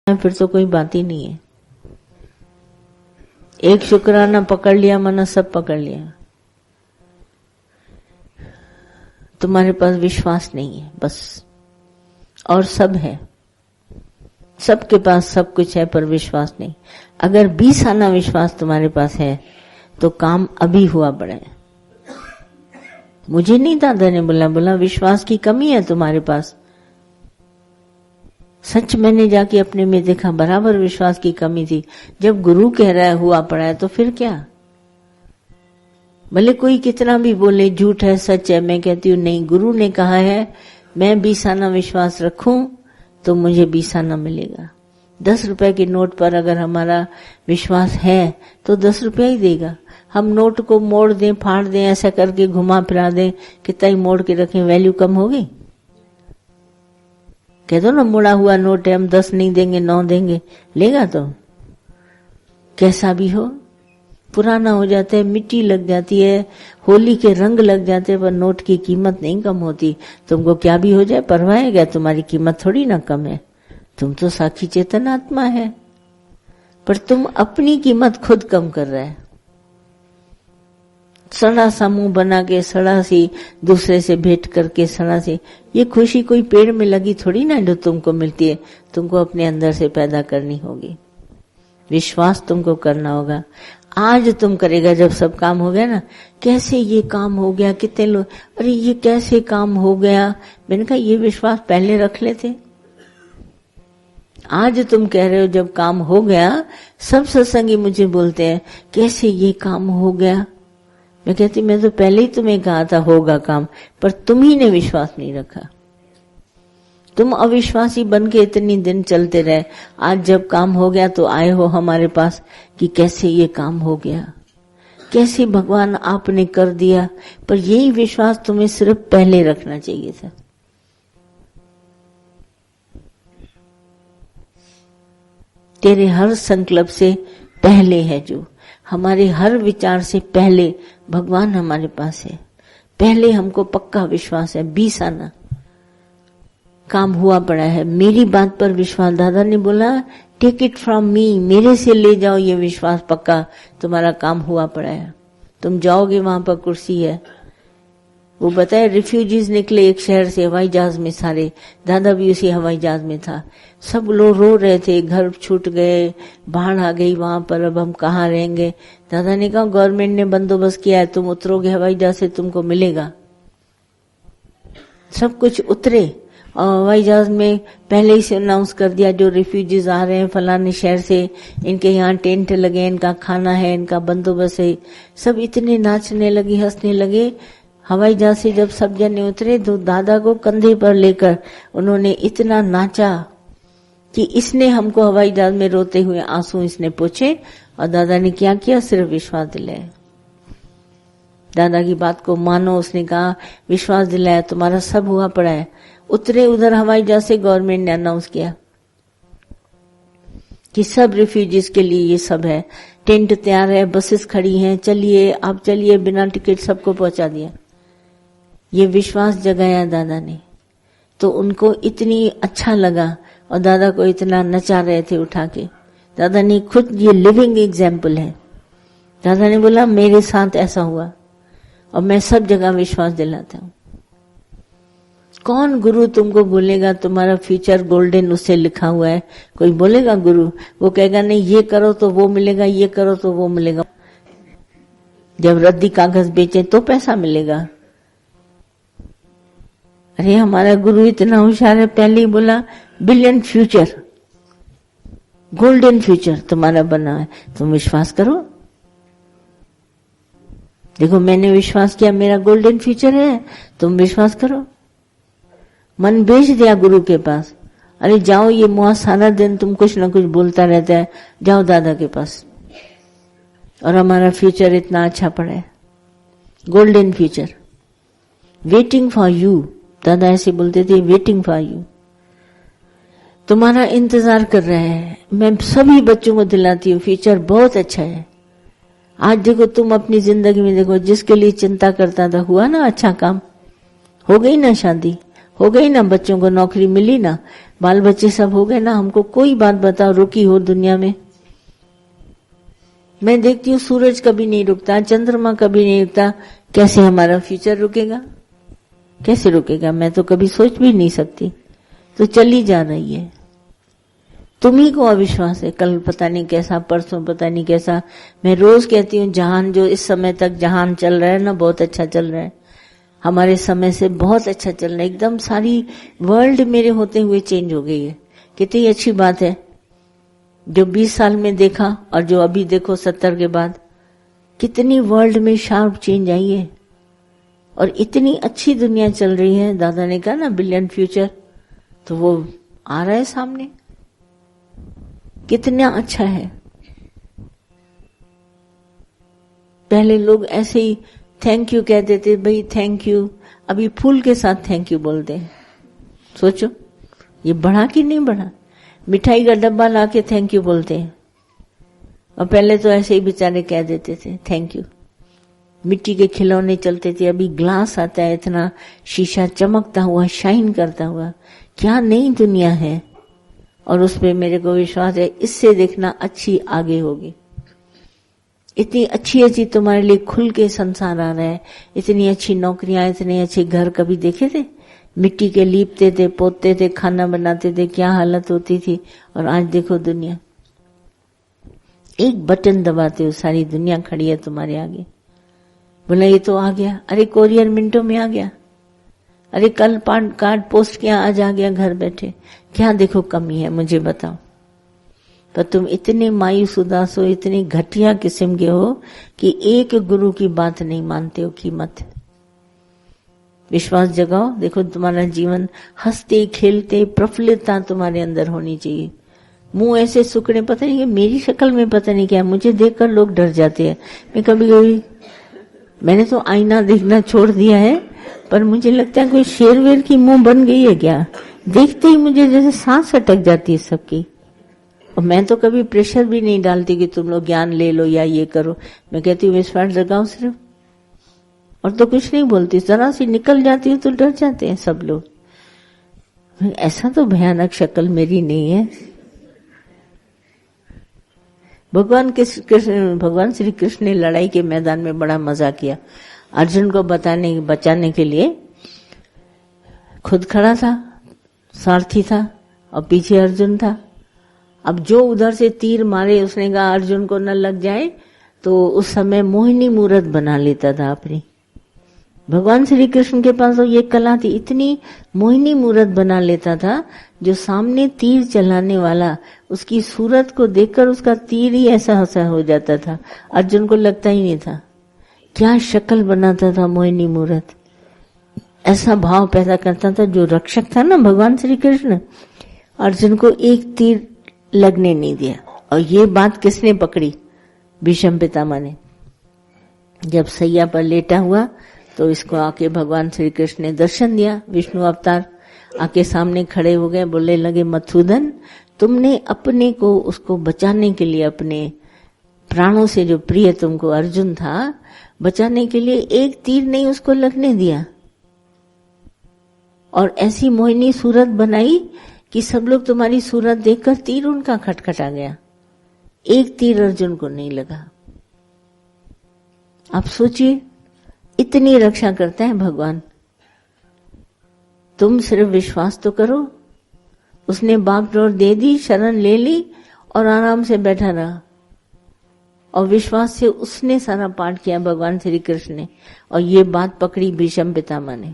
फिर तो कोई बात ही नहीं है। एक शुक्राना पकड़ लिया माना सब पकड़ लिया। तुम्हारे पास विश्वास नहीं है बस, और सब है, सबके पास सब कुछ है पर विश्वास नहीं। अगर 20 आना विश्वास तुम्हारे पास है तो काम अभी हुआ पड़ा है। मुझे नहीं दादा ने बोला विश्वास की कमी है तुम्हारे पास। सच मैंने जाके अपने में देखा, बराबर विश्वास की कमी थी। जब गुरु कह रहा है हुआ पड़ा है तो फिर क्या, भले कोई कितना भी बोले झूठ है सच है, मैं कहती हूँ नहीं, गुरु ने कहा है मैं 20 आना विश्वास रखूं तो मुझे 20 आना मिलेगा। 10 रुपए के नोट पर अगर हमारा विश्वास है तो 10 रुपया ही देगा। हम नोट को मोड़ दें, फाड़ दें, ऐसा करके घुमा फिरा दें, कितना ही मोड़ के रखें, वैल्यू कम होगी? कह दो ना मुड़ा हुआ नोट है, हम 10 नहीं देंगे 9 देंगे, लेगा? तो कैसा भी हो पुराना हो जाता है, मिट्टी लग जाती है, होली के रंग लग जाते हैं, पर नोट की कीमत नहीं कम होती। तुमको क्या भी हो जाए परवाह है क्या? तुम्हारी कीमत थोड़ी ना कम है, तुम तो साक्षी चेतन आत्मा है। पर तुम अपनी कीमत खुद कम कर रहे हैं। सड़ा सा मुंह बना के, सड़ा सी दूसरे से भेंट करके, सड़ा सी, ये खुशी कोई पेड़ में लगी थोड़ी ना जो तुमको मिलती है, तुमको अपने अंदर से पैदा करनी होगी। विश्वास तुमको करना होगा। आज तुम करेगा जब सब काम हो गया ना, कैसे ये काम हो गया, कितने लोग, अरे ये कैसे काम हो गया, मैंने कहा ये विश्वास पहले रख लेते। आज तुम कह रहे हो जब काम हो गया, सब सत्संगी मुझे बोलते हैं कैसे ये काम हो गया। मैं कहती मैं तो पहले ही तुम्हें कहा था होगा काम, पर तुम ही ने विश्वास नहीं रखा। तुम अविश्वासी बन के इतनी दिन चलते रहे। आज जब काम हो गया तो आए हो हमारे पास कि कैसे ये काम हो गया, कैसे भगवान आपने कर दिया। पर यही विश्वास तुम्हें सिर्फ पहले रखना चाहिए था। तेरे हर संकल्प से पहले है, जो हमारे हर विचार से पहले भगवान हमारे पास है। पहले हमको पक्का विश्वास है। 20 आना काम हुआ पड़ा है, मेरी बात पर विश्वास। दादा ने बोला टेक इट फ्रॉम मी, मेरे से ले जाओ ये विश्वास, पक्का तुम्हारा काम हुआ पड़ा है। तुम जाओगे वहां पर कुर्सी है। वो बताए रिफ्यूजीज निकले एक शहर से हवाई जहाज में सारे, दादा भी उसी हवाई जहाज में था। सब लोग रो रहे थे, घर छूट गए, बाढ़ आ गई वहां पर, अब हम कहाँ रहेंगे। दादा ने कहा गवर्नमेंट ने बंदोबस्त किया है, तुम उतरोगे हवाई जहाज से तुमको मिलेगा। सब कुछ उतरे और हवाई जहाज में पहले ही से अनाउंस कर दिया जो रिफ्यूजीज आ रहे हैं फलाने शहर से, इनके यहाँ टेंट लगे, इनका खाना है, इनका बंदोबस्त है। सब इतने नाचने लगे, हंसने लगे। हवाई जहाज से जब सब जने उतरे तो दादा को कंधे पर लेकर उन्होंने इतना नाचा कि इसने हमको हवाई जहाज में रोते हुए आंसू इसने पूछे। और दादा ने क्या किया, सिर्फ विश्वास दिलाया। दादा की बात को मानो, उसने कहा विश्वास दिलाया, तुम्हारा सब हुआ पड़ा है। उतरे उधर हवाई जहाज से, गवर्नमेंट ने अनाउंस किया कि सब रिफ्यूजीज के लिए ये सब है, टेंट तैयार है, बसेस खड़ी हैं, चलिए आप चलिए, बिना टिकट सबको पहुंचा दिया। ये विश्वास जगाया दादा ने, तो उनको इतनी अच्छा लगा और दादा को इतना नचा रहे थे उठा के। दादा ने खुद, ये लिविंग एग्जाम्पल है। दादा ने बोला मेरे साथ ऐसा हुआ और मैं सब जगह विश्वास दिलाता हूं। कौन गुरु तुमको बोलेगा तुम्हारा फ्यूचर गोल्डन उससे लिखा हुआ है? कोई बोलेगा गुरु? वो कहेगा नहीं ये करो तो वो मिलेगा, ये करो तो वो मिलेगा। जब रद्दी कागज बेचे तो पैसा मिलेगा। अरे हमारा गुरु इतना होशियार है, पहले ही बोला बिलियन फ्यूचर, गोल्डन फ्यूचर तुम्हारा बना है, तुम विश्वास करो। देखो मैंने विश्वास किया, मेरा गोल्डन फ्यूचर है, तुम विश्वास करो। मन भेज दिया गुरु के पास, अरे जाओ, ये मुआ सारा दिन तुम कुछ ना कुछ बोलता रहता है, जाओ दादा के पास। और हमारा फ्यूचर इतना अच्छा पड़ा है, golden future, waiting for you. दादा ऐसे बोलते थे, वेटिंग फॉर यू, तुम्हारा इंतजार कर रहे हैं। मैं सभी बच्चों को दिलाती हूँ फ्यूचर बहुत अच्छा है। आज देखो तुम अपनी जिंदगी में देखो, जिसके लिए चिंता करता था हुआ ना अच्छा काम, हो गई ना शादी, हो गई ना, बच्चों को नौकरी मिली ना, बाल बच्चे सब हो गए ना, हमको कोई बात बताओ रुकी हो दुनिया में? मैं देखती हूँ सूरज कभी नहीं रुकता, चंद्रमा कभी नहीं रुकता, कैसे हमारा फ्यूचर रुकेगा? कैसे रुकेगा? मैं तो कभी सोच भी नहीं सकती। तो चली जा रही है। तुम्ही को अविश्वास है, कल पता नहीं कैसा, परसों पता नहीं कैसा। मैं रोज कहती हूँ जहान जो इस समय तक जहान चल रहा है ना, बहुत अच्छा चल रहा है, हमारे समय से बहुत अच्छा चल रहा है। एकदम सारी वर्ल्ड मेरे होते हुए चेंज हो गई है। कितनी अच्छी बात है। जो 20 साल में देखा और जो अभी देखो 70 के बाद, कितनी वर्ल्ड में शार्प चेंज आई है। और इतनी अच्छी दुनिया चल रही है। दादा ने कहा ना बिलियन फ्यूचर, तो वो आ रहा है सामने। कितना अच्छा है। पहले लोग ऐसे ही थैंक यू कहते थे, भाई थैंक यू। अभी फूल के साथ थैंक यू बोलते हैं। सोचो ये बढ़ा कि नहीं बढ़ा? मिठाई का डब्बा लाके थैंक यू बोलते हैं। और पहले तो ऐसे ही बेचारे कह देते थे थैंक यू। मिट्टी के खिलौने चलते थे, अभी ग्लास आता है, इतना शीशा चमकता हुआ, शाइन करता हुआ। क्या नई दुनिया है। और उसपे मेरे को विश्वास है, इससे देखना अच्छी आगे होगी। इतनी अच्छी अच्छी तुम्हारे लिए खुल के संसार आ रहा है। इतनी अच्छी नौकरियां, इतने अच्छे घर कभी देखे थे? मिट्टी के लीपते थे, पोतते थे, खाना बनाते थे, क्या हालत होती थी। और आज देखो दुनिया, एक बटन दबाते हो सारी दुनिया खड़ी है तुम्हारे आगे। बोला ये तो आ गया, अरे कोरियर मिनटों में आ गया, अरे कल कार्ड पोस्ट किया, आज आ गया घर बैठे। क्या देखो कमी है मुझे बताओ। पर तुम इतने मायूस उदास हो, इतनी घटिया किस्म के हो कि एक गुरु की बात नहीं मानते हो। कीमत विश्वास जगाओ। देखो तुम्हारा जीवन हंसते खेलते प्रफुल्लता तुम्हारे अंदर होनी चाहिए। मुंह ऐसे सुकड़े, पता नहीं मेरी शक्ल में पता नहीं क्या, मुझे देखकर लोग डर जाते हैं। मैं कभी कभी, मैंने तो आईना देखना छोड़ दिया है, पर मुझे लगता है कोई शेर वेर की मुंह बन गई है क्या। देखते ही मुझे जैसे सांस अटक जाती है सबकी। और मैं तो कभी प्रेशर भी नहीं डालती कि तुम लोग ज्ञान ले लो या ये करो। मैं कहती हूँ विश्वास जगाओ सिर्फ, और तो कुछ नहीं बोलती। जरा सी निकल जाती हूँ तो डर जाते हैं सब लोग। ऐसा तो भयानक शक्ल मेरी नहीं है। भगवान श्री कृष्ण ने लड़ाई के मैदान में बड़ा मजा किया। अर्जुन को बचाने के लिए खुद खड़ा था, सारथी था, और पीछे अर्जुन था। अब जो उधर से तीर मारे, उसने कहा अर्जुन को न लग जाए, तो उस समय मोहिनी मूरत बना लेता था अपनी। भगवान श्री कृष्ण के पास तो ये कला थी, इतनी मोहिनी मूरत बना लेता था, जो सामने तीर चलाने वाला उसकी सूरत को देखकर उसका तीर ही ऐसा हो जाता था, अर्जुन को लगता ही नहीं था। क्या शक्ल बनाता था मोहिनी मूरत, ऐसा भाव पैदा करता था। जो रक्षक था ना भगवान श्री कृष्ण, अर्जुन को एक तीर लगने नहीं दिया। और ये बात किसने पकड़ी? भीष्म पितामह ने। जब सैया पर लेटा हुआ तो इसको आके भगवान श्री कृष्ण ने दर्शन दिया, विष्णु अवतार आके सामने खड़े हो गए। बोलने लगे मधुसूदन, तुमने अपने को उसको बचाने के लिए, अपने प्राणों से जो प्रिय तुमको अर्जुन था, बचाने के लिए एक तीर नहीं उसको लगने दिया, और ऐसी मोहिनी सूरत बनाई कि सब लोग तुम्हारी सूरत देखकर तीर उनका खटखटा गया। एक तीर अर्जुन को नहीं लगा। आप सोचिए, इतनी रक्षा करता है भगवान। तुम सिर्फ विश्वास तो करो। उसने बागडोर दे दी, शरण ले ली और आराम से बैठा रहा। और विश्वास से उसने सारा पाठ किया भगवान श्री कृष्ण ने। और ये बात पकड़ी भीष्म पितामह ने।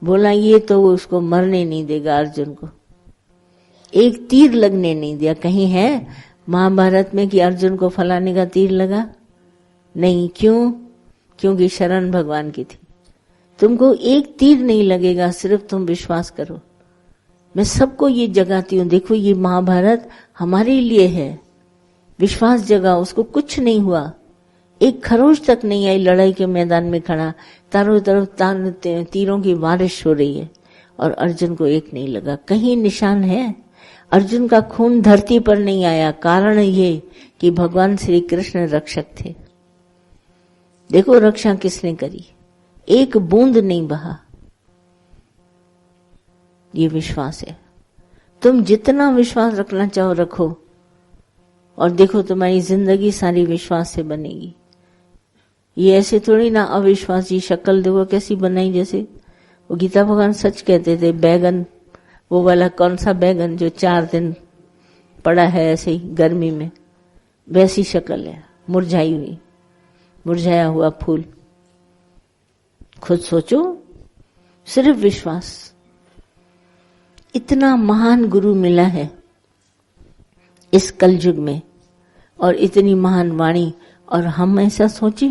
बोला ये तो उसको मरने नहीं देगा अर्जुन को, एक तीर लगने नहीं दिया। कहीं है महाभारत में कि अर्जुन को फलाने का तीर लगा? नहीं। क्यों? क्योंकि शरण भगवान की थी। तुमको एक तीर नहीं लगेगा, सिर्फ तुम विश्वास करो। मैं सबको ये जगाती हूँ, देखो ये महाभारत हमारे लिए है। विश्वास जगा, उसको कुछ नहीं हुआ, एक खरोच तक नहीं आई लड़ाई के मैदान में खड़ा। चारों तरफ तीरों की बारिश हो रही है और अर्जुन को एक नहीं लगा। कहीं निशान है? अर्जुन का खून धरती पर नहीं आया। कारण ये कि भगवान श्री कृष्ण रक्षक थे। देखो रक्षा किसने करी, एक बूंद नहीं बहा। ये विश्वास है। तुम जितना विश्वास रखना चाहो रखो, और देखो तुम्हारी जिंदगी सारी विश्वास से बनेगी। ये ऐसे थोड़ी ना अविश्वासी शक्ल देखो कैसी बनाई, जैसे वो गीता भगवान सच कहते थे, बैगन वो वाला कौन सा बैगन जो 4 दिन पड़ा है ऐसे ही गर्मी में, वैसी शक्ल है, मुरझाई हुई, मुरझाया हुआ फूल। खुद सोचो, सिर्फ विश्वास। इतना महान गुरु मिला है इस कलयुग में, और इतनी महान वाणी, और हम ऐसा सोचे?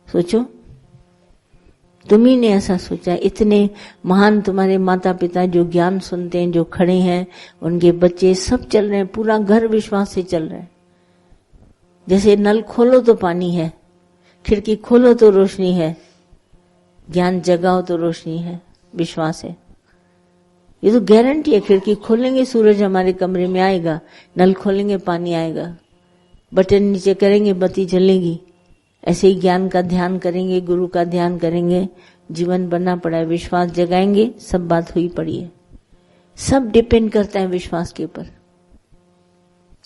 सोचो, तुम्ही ने ऐसा सोचा? इतने महान तुम्हारे माता पिता जो ज्ञान सुनते हैं, जो खड़े हैं, उनके बच्चे सब चल रहे हैं, पूरा घर विश्वास से चल रहा है। जैसे नल खोलो तो पानी है, खिड़की खोलो तो रोशनी है, ज्ञान जगाओ तो रोशनी है, विश्वास है। ये तो गारंटी है, खिड़की खोलेंगे सूरज हमारे कमरे में आएगा, नल खोलेंगे पानी आएगा, बटन नीचे करेंगे बत्ती जलेगी। ऐसे ही ज्ञान का ध्यान करेंगे, गुरु का ध्यान करेंगे, जीवन बनना पड़ा है, विश्वास जगाएंगे, सब बात हुई पड़ी है। सब डिपेंड करता है विश्वास के ऊपर।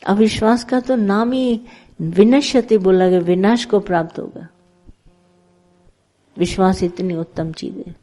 अविश्वास का तो नाम ही विनश्यति बोला गया, विनाश को प्राप्त होगा। विश्वास इतनी उत्तम चीज है।